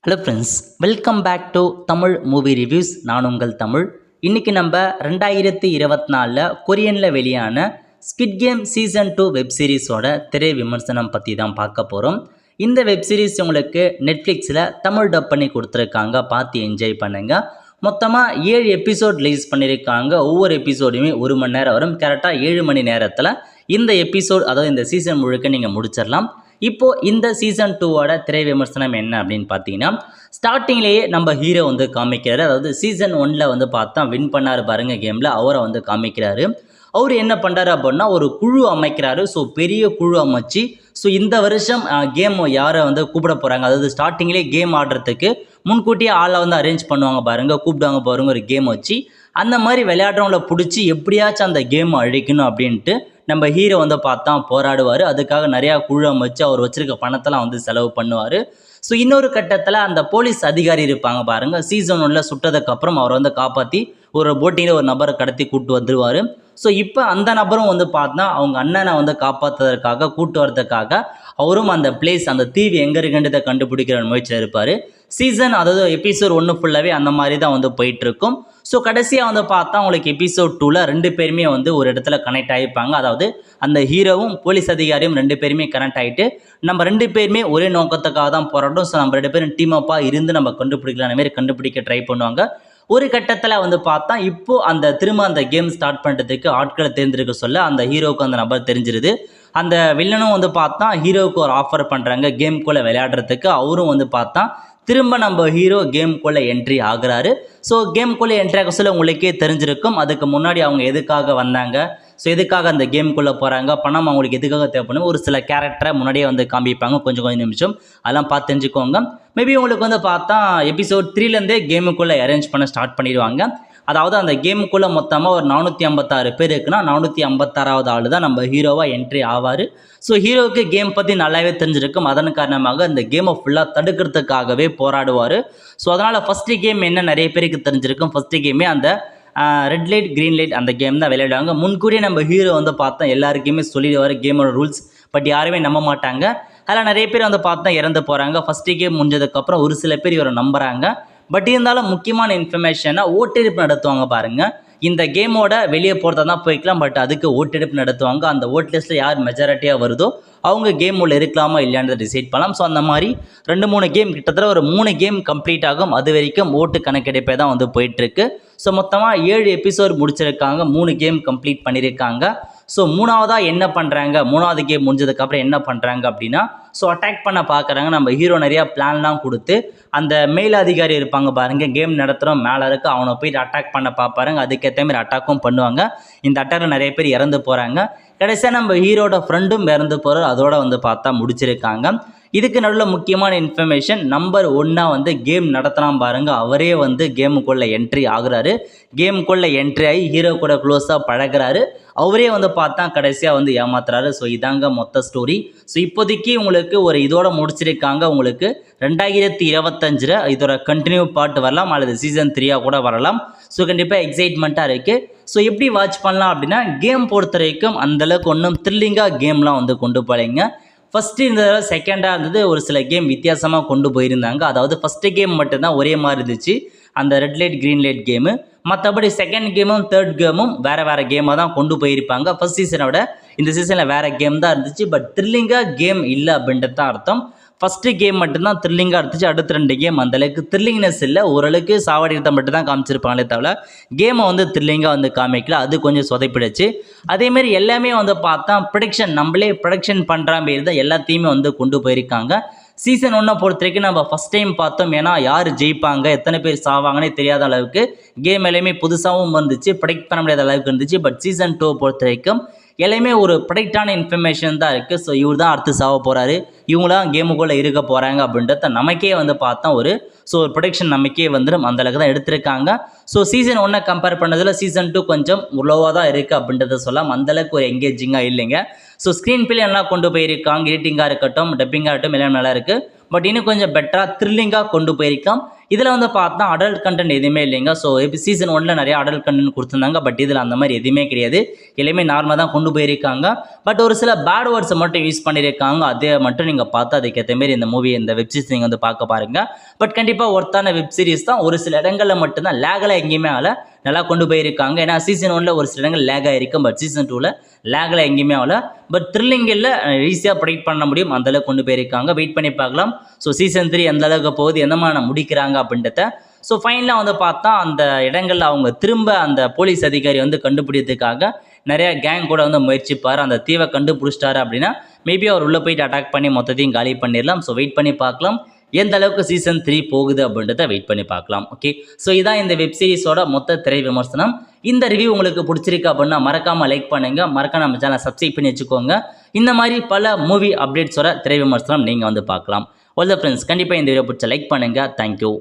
Hello friends, welcome back to Tamil movie reviews. நான் உங்கள் தமிழ். இன்றைக்கி நம்ம 2024 கொரியனில் வெளியான ஸ்குவிட் கேம் சீசன் 2 வெப் சீரிஸோட திரை விமர்சனம் பற்றி தான் பார்க்க போகிறோம். இந்த வெப் சீரிஸ் உங்களுக்கு நெட்ஃப்ளிக்ஸில் தமிழ் டப் பண்ணி கொடுத்துருக்காங்க, பார்த்து என்ஜாய் பண்ணுங்கள். மொத்தமாக 7 எபிசோட் ரிலீஸ் பண்ணியிருக்காங்க. ஒவ்வொரு எபிசோடுமே 1 மணி நேரம் வரும். கரெக்டாக 7 மணி நேரத்தில் இந்த எபிசோட், அதாவது இந்த சீசன் முழுக்க நீங்கள் முடிச்சிடலாம். இப்போது இந்த சீசன் 2ஓட திரை விமர்சனம் என்ன அப்படின்னு பார்த்தீங்கன்னா, ஸ்டார்டிங்லேயே நம்ம ஹீரோ வந்து காமிக்கிறாரு. அதாவது சீசன் 1 பார்த்தா வின் பண்ணார் பாருங்க கேமில், அவரை வந்து காமிக்கிறாரு. அவர் என்ன பண்ணுறாரு அப்படின்னா, ஒரு குழு அமைக்கிறாரு. ஸோ பெரிய குழு அமைச்சு, ஸோ இந்த வருஷம் கேம் யாரை வந்து கூப்பிட போகிறாங்க, அதாவது ஸ்டார்டிங்லேயே கேம் ஆடுறதுக்கு முன்கூட்டியே ஆளை வந்து அரேஞ்ச் பண்ணுவாங்க பாருங்க, கூப்பிடுவாங்க பாருங்க ஒரு கேம் வச்சு. அந்த மாதிரி விளையாடுறவங்கள பிடிச்சி எப்படியாச்சும் அந்த கேம் அழிக்கணும் அப்படின்ட்டு நம்ம ஹீரோ வந்து பார்த்தா போராடுவார். அதுக்காக நிறையா குழு அமைச்சு அவர் வச்சிருக்க பணத்தெல்லாம் வந்து செலவு பண்ணுவார். ஸோ இன்னொரு கட்டத்தில் அந்த போலீஸ் அதிகாரி இருப்பாங்க பாருங்கள், சீசன் 1 சுட்டதுக்கப்புறம் அவரை வந்து காப்பாற்றி ஒரு போட்டிங்கில் ஒரு நபரை கடத்தி கூப்பிட்டு வந்துடுவார். ஸோ இப்போ அந்த நபரும் வந்து பார்த்தா அவங்க அண்ணனை வந்து காப்பாற்றுறதுக்காக கூட்டு வரதுக்காக அவரும் அந்த பிளேஸ், அந்த தீவு எங்கே இருக்குன்றதை கண்டுபிடிக்கிற முயற்சியில் இருப்பார். சீசன், அதாவது எபிசோட் 1 ஃபுல்லாகவே அந்த மாதிரி தான் வந்து போயிட்டுருக்கும். ஸோ கடைசியாக வந்து பார்த்தா உங்களுக்கு எபிசோட் 2ல் 2 பேருமே வந்து ஒரு இடத்துல கனெக்ட் ஆகிருப்பாங்க. அதாவது அந்த ஹீரோவும் போலீஸ் அதிகாரியும் 2 பேருமே கனெக்ட் ஆகிட்டு நம்ம 2 பேருமே ஒரே நோக்கத்துக்காக தான் போராட்டம். ஸோ நம்ம 2 பேரும் டீம் அப்பாக இருந்து நம்ம கண்டுபிடிக்கலாம், அந்த மாதிரி கண்டுபிடிக்க ட்ரை பண்ணுவாங்க. ஒரு கட்டத்தில் வந்து பார்த்தா இப்போது திரும்ப அந்த கேம் ஸ்டார்ட் பண்ணுறதுக்கு ஆட்களை தேர்ந்தெடுக்க சொல்ல அந்த ஹீரோவுக்கு அந்த நபர் தெரிஞ்சிருது. அந்த வில்லனும் வந்து பார்த்தா ஹீரோவுக்கு ஒரு ஆஃபர் பண்ணுறாங்க கேம்குள்ளே விளையாடுறதுக்கு. அவரும் வந்து பார்த்தா திரும்ப நம்ம ஹீரோ கேம்குள்ளே என்ட்ரி ஆகுறாரு. ஸோ கேம்குள்ளே என்ட்ரி ஆக சொல்ல உங்களுக்கே தெரிஞ்சிருக்கும் அதுக்கு முன்னாடி அவங்க எதுக்காக வந்தாங்க, ஸோ எதுக்காக அந்த கேம்குள்ளே போகிறாங்க, பணம் அவங்களுக்கு எதுக்காக தேவைப்படும், ஒரு சில கேரக்டரை முன்னாடியே வந்து காமிப்பாங்க. கொஞ்சம் நிமிஷம் அதெல்லாம் பார்த்து தெரிஞ்சுக்கோங்க. மேபி உங்களுக்கு வந்து பார்த்தா எபிசோட் 3லேருந்தே கேமுக்குள்ளே அரேஞ்ச் பண்ண ஸ்டார்ட் பண்ணிடுவாங்க. அதாவது அந்த கேமுக்குள்ளே மொத்தமாக ஒரு 456 பேர் இருக்குன்னா 456வது ஆள் தான் நம்ம ஹீரோவாக என்ட்ரி ஆவார். ஸோ ஹீரோவுக்கு கேம் பற்றி நல்லாவே தெரிஞ்சிருக்கும். அதன் காரணமாக இந்த கேமை ஃபுல்லாக தடுக்கிறதுக்காகவே போராடுவார். ஸோ அதனால் ஃபஸ்ட்டு கேம் என்ன நிறைய பேருக்கு தெரிஞ்சிருக்கும். ஃபஸ்ட்டு கேமே அந்த ரெட் லைட் க்ரீன் லைட் அந்த கேம் தான் விளையாடுவாங்க. முன்கூறியே நம்ம ஹீரோ வந்து பார்த்தா எல்லாருக்குமே சொல்லிடுவார் கேமோட ரூல்ஸ். பட் யாருமே நம்ப மாட்டாங்க. அதில் நிறைய பேர் வந்து பார்த்தா இறந்து போகிறாங்க. ஃபஸ்ட்டு கேம் முடிஞ்சதுக்கப்புறம் ஒரு சில பேர் இவரை நம்புகிறாங்க. பட் இருந்தாலும் முக்கியமான இன்ஃபர்மேஷனாக ஓட்டெடுப்பு நடத்துவாங்க பாருங்கள். இந்த கேமோட வெளியே போகிறதா தான் போய்க்கலாம், பட் அதுக்கு ஓட்டெடுப்பு நடத்துவாங்க. அந்த ஓட் லிஸ்ட்டில் யார் மெஜாரிட்டியாக வருதோ அவங்க கேம் உள்ள இருக்கலாமா இல்லையான்றதை டிசைட் பண்ணலாம். ஸோ அந்த மாதிரி 2-3 கேம், கிட்டத்தட்ட ஒரு 3 கேம் கம்ப்ளீட் ஆகும். அது வரைக்கும் ஓட்டு கணக்கெடுப்பே தான் வந்து போயிட்டுருக்கு. ஸோ மொத்தமாக 7 எபிசோட் முடிச்சிருக்காங்க, 3 கேம் கம்ப்ளீட் பண்ணியிருக்காங்க. ஸோ 3வதாக என்ன பண்ணுறாங்க, 3வது கேம் முடிஞ்சதுக்கப்புறம் என்ன பண்ணுறாங்க அப்படின்னா, ஸோ அட்டாக் பண்ண பார்க்குறாங்க. நம்ம ஹீரோ நிறையா பிளான்லாம் கொடுத்து அந்த மேல் அதிகாரி இருப்பாங்க பாருங்கள், கேம் நடத்துகிறோம் மேலே இருக்கு, அவனை போயிட்டு அட்டாக் பண்ண பார்ப்பாருங்க. அதுக்கேற்ற மாதிரி அட்டாக்கும் பண்ணுவாங்க. இந்த அட்டாக்கில் நிறைய பேர் இறந்து போகிறாங்க. கடைசியாக நம்ம ஹீரோட ஃப்ரெண்டும் இறந்து போகிறார். அதோட வந்து பார்த்தா முடிச்சிருக்காங்க. இதுக்கு நடுவில் முக்கியமான இன்ஃபர்மேஷன், நம்பர் 1 வந்து கேம் நடத்தலாம் பாருங்கள், அவரே வந்து கேமுக்குள்ளே என்ட்ரி ஆகுறாரு. கேமுக்குள்ளே என்ட்ரி ஆகி ஹீரோ கூட க்ளோஸாக பழகிறாரு. அவரே வந்து பார்த்தா கடைசியாக வந்து ஏமாத்துறாரு. ஸோ இதாங்க மொத்த ஸ்டோரி. ஸோ இப்போதைக்கு உங்களுக்கு ஒரு இதோட முடிச்சிருக்காங்க. உங்களுக்கு 2025 இதோட கண்டினியூ பார்ட் வரலாம், அல்லது சீசன் 3 கூட வரலாம். ஸோ கண்டிப்பாக எக்ஸைட்மெண்ட்டாக இருக்குது. ஸோ எப்படி வாட்ச் பண்ணலாம் அப்படின்னா, கேம் பொறுத்த வரைக்கும் அந்தளவுக்கு ஒன்றும் த்ரில்லிங்காக கேம்லாம் வந்து கொண்டு போகலைங்க. ஃபஸ்ட்டு இந்த தடவை செகண்டாக இருந்தது, ஒரு சில கேம் வித்தியாசமாக கொண்டு போயிருந்தாங்க. அதாவது ஃபஸ்ட்டு கேம் மட்டும்தான் ஒரே மாதிரி இருந்துச்சு, அந்த red light green light game. மற்றபடி செகண்ட் கேமும் தேர்ட் கேமும் வேறு கேமாக தான் கொண்டு போயிருப்பாங்க. ஃபஸ்ட் சீசனோட இந்த சீசனில் வேறு கேம் தான் இருந்துச்சு. பட் த்ரில்லிங்காக கேம் இல்லை அப்படின்றது தான் அர்த்தம். ஃபஸ்ட்டு கேம் மட்டும்தான் த்ரில்லிங்காக இருந்துச்சு. அடுத்த 2 கேம் அந்தளவுக்கு த்ரில்லிங்னஸ் இல்லை, ஓரளவுக்கு சாவடிக்கிறத மட்டும் தான் காமிச்சிருப்பாங்களே தவிர கேமை வந்து த்ரில்லிங்காக வந்து காமிக்கல. அது கொஞ்சம் சொதைப்பிடுச்சு. அதேமாரி எல்லாமே வந்து பார்த்தா ப்ரொடக்ஷன், நம்மளே ப்ரொடக்ஷன் பண்ணுற மாரி தான் எல்லாத்தையுமே வந்து கொண்டு போயிருக்காங்க. சீசன் 1 பொறுத்த வரைக்கும் நம்ம ஃபஸ்ட் டைம் பார்த்தோம். ஏன்னா யார் ஜெயிப்பாங்க, எத்தனை பேர் சாவாங்கன்னே தெரியாத அளவுக்கு கேம் எல்லாமே புதுசாகவும் இருந்துச்சு, ப்ரொடக்ட் பண்ண முடியாத அளவுக்கு இருந்துச்சு. பட் சீசன் 2 பொறுத்த வரைக்கும் எல்லாமே ஒரு ப்ரொடக்டான இன்ஃபர்மேஷன் தான் இருக்குது. ஸோ இவர் தான் அடுத்து சாவ போகிறாரு, இவங்களாம் கேமுக்குள்ளே இருக்க போகிறாங்க அப்படின்றத நமக்கே வந்து பார்த்தா ஒரு ப்ரொடக்ஷன் நமக்கே வந்துடும். அந்தளவுக்கு தான் எடுத்திருக்காங்க. ஸோ சீசன் 1 கம்பேர் பண்ணதில் சீசன் 2 கொஞ்சம் லோவாக தான் இருக்குது அப்படின்றத சொல்லலாம். அந்தளவுக்கு ஒரு எங்கேஜிங்காக இல்லைங்க. ஸோ ஸ்க்ரீன் பிளே எல்லாம் கொண்டு போயிருக்காங்க, எடிட்டிங்காக இருக்கட்டும், டப்பிங்காக இருக்கட்டும், எல்லாம் நல்லா இருக்குது. பட் இன்னும் கொஞ்சம் பெட்டராக த்ரில்லிங்காக கொண்டு போயிருக்கான். இதில் வந்து பார்த்தா அடல்ட் கண்டென்ட் எதுவுமே இல்லைங்க. ஸோ சீசன் 1ல் நிறைய அடல்ட் கண்டென்ட் கொடுத்துருந்தாங்க. பட் இதில் அந்த மாதிரி எதுவுமே கிடையாது. எல்லாமே நார்மலாக தான் கொண்டு போயிருக்காங்க. பட் ஒரு சில பேட் வேர்ட்ஸை மட்டும் யூஸ் பண்ணியிருக்காங்க. அதை மட்டும் நீங்கள் பார்த்து அதுக்கேற்ற மாரி இந்த மூவி இந்த வெப் சீரிஸ் நீங்கள் வந்து பார்க்க பாருங்கள். பட் கண்டிப்பாக ஒர்த்தான வெப் சீரிஸ் தான். ஒரு சில இடங்களில் மட்டும்தான் லேகெல்லாம் எங்கேயுமே ஆகல, நல்லா கொண்டு போயிருக்காங்க. ஏன்னா சீசன் 1ல் ஒரு சில இடங்கள் லேக் ஆகிருக்கும். பட் சீசன் 2ல் லேகில் எங்கேயுமே ஆகல. பட் த்ரில்லிங்கில் ஈஸியாக ப்ரெடிக்ட் பண்ண முடியும், அந்தளவுக்கு கொண்டு போயிருக்காங்க. வெயிட் பண்ணி பார்க்கலாம். ஸோ சீசன் 3 எந்த அளவுக்கு போகுது, எந்த மாதிரி முடிக்கிறாங்க அப்படின்றத. ஸோ ஃபைனலாக வந்து பார்த்தா அந்த இடங்களில் அவங்க திரும்ப அந்த போலீஸ் அதிகாரி வந்து கண்டுபிடிக்கிறதுக்காக நிறைய கேங் கூட வந்து முயற்சிப்பார். அந்த தீவை கண்டுபிடிச்சிட்டாரு அப்படின்னா மேபி அவர் உள்ளே போயிட்டு அட்டாக் பண்ணி மொத்தத்தையும் காலி பண்ணிடலாம். ஸோ வெயிட் பண்ணி பார்க்கலாம் எந்த அளவுக்கு சீசன் 3 போகுது அப்படின்றத வெயிட் பண்ணி பார்க்கலாம். ஓகே, ஸோ இதான் இந்த வெப் சீரிஸோட மொத்த திரை விமர்சனம். இந்த ரிவ்யூ உங்களுக்கு பிடிச்சிருக்கு அப்படின்னா மறக்காமல் லைக் பண்ணுங்கள், மறக்காம நம்ம சேனலை சப்ஸ்கிரைப் பண்ணி வச்சுக்கோங்க. இந்த மாதிரி பல மூவி அப்டேட்ஸோட திரை விமர்சனம் நீங்கள் வந்து பார்க்கலாம். ஆல் த ஃப்ரெண்ட்ஸ், கண்டிப்பாக இந்த வீடியோ பிடிச்ச லைக் பண்ணுங்கள். தேங்க்யூ.